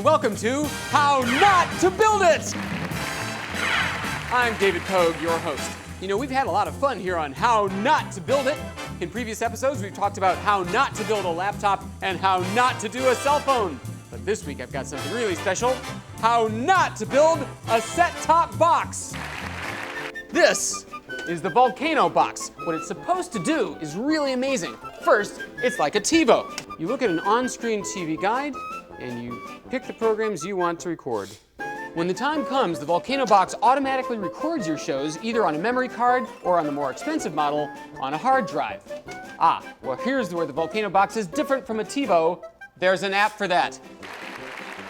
welcome to How Not to Build It! I'm David Pogue, your host. You know, we've had a lot of fun here on How Not to Build It. In previous episodes, we've talked about how not to build a laptop and how not to do a cell phone. But this week, I've got something really special. How not to build a set-top box. This is the Vulkano box. What it's supposed to do is really amazing. First, it's like a TiVo. You look at an on-screen TV guide, and you pick the programs you want to record. When the time comes, the Vulkano box automatically records your shows either on a memory card or on the more expensive model, on a hard drive. Well, here's where the Vulkano box is different from a TiVo. There's an app for that.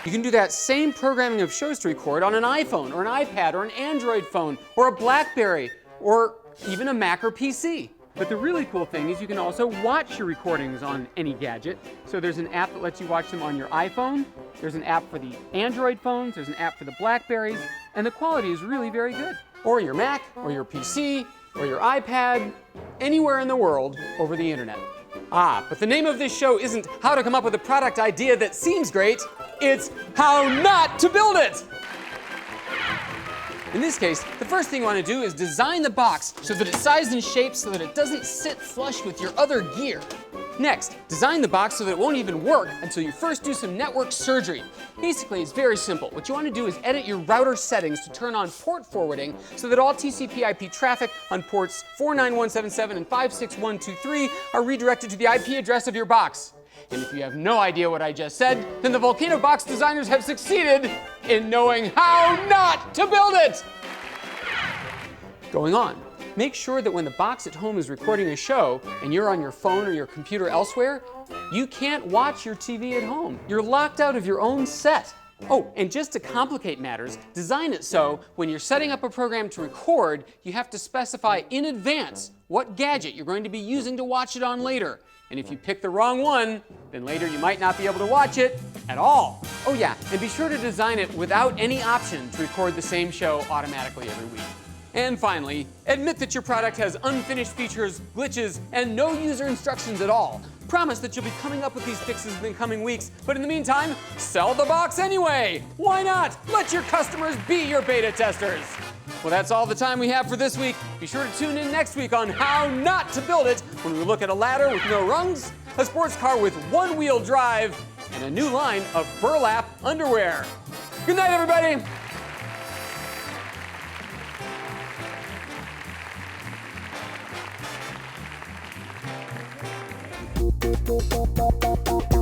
You can do that same programming of shows to record on an iPhone or an iPad or an Android phone or a BlackBerry or even a Mac or PC. But the really cool thing is you can also watch your recordings on any gadget. So there's an app that lets you watch them on your iPhone. There's an app for the Android phones. There's an app for the BlackBerries. And the quality is really very good. Or your Mac, or your PC, or your iPad, anywhere in the world over the internet. But the name of this show isn't how to come up with a product idea that seems great. It's how not to build it. In this case, the first thing you want to do is design the box so that it's sized and shaped so that it doesn't sit flush with your other gear. Next, design the box so that it won't even work until you first do some network surgery. Basically, it's very simple. What you want to do is edit your router settings to turn on port forwarding so that all TCP/IP traffic on ports 49177 and 56123 are redirected to the IP address of your box. And if you have no idea what I just said, then the Vulkano box designers have succeeded in knowing how not to build it! Going on, make sure that when the box at home is recording a show and you're on your phone or your computer elsewhere, you can't watch your TV at home. You're locked out of your own set. And just to complicate matters, design it so when you're setting up a program to record, you have to specify in advance what gadget you're going to be using to watch it on later. And if you pick the wrong one, then later you might not be able to watch it at all. And be sure to design it without any option to record the same show automatically every week. And finally, admit that your product has unfinished features, glitches, and no user instructions at all. Promise that you'll be coming up with these fixes in the coming weeks, but in the meantime, sell the box anyway! Why not? Let your customers be your beta testers! Well, that's all the time we have for this week. Be sure to tune in next week on How Not to Build It, when we look at a ladder with no rungs, a sports car with one-wheel drive, and a new line of burlap underwear. Good night, everybody! Boop, boop, boop, boop, boop, boop.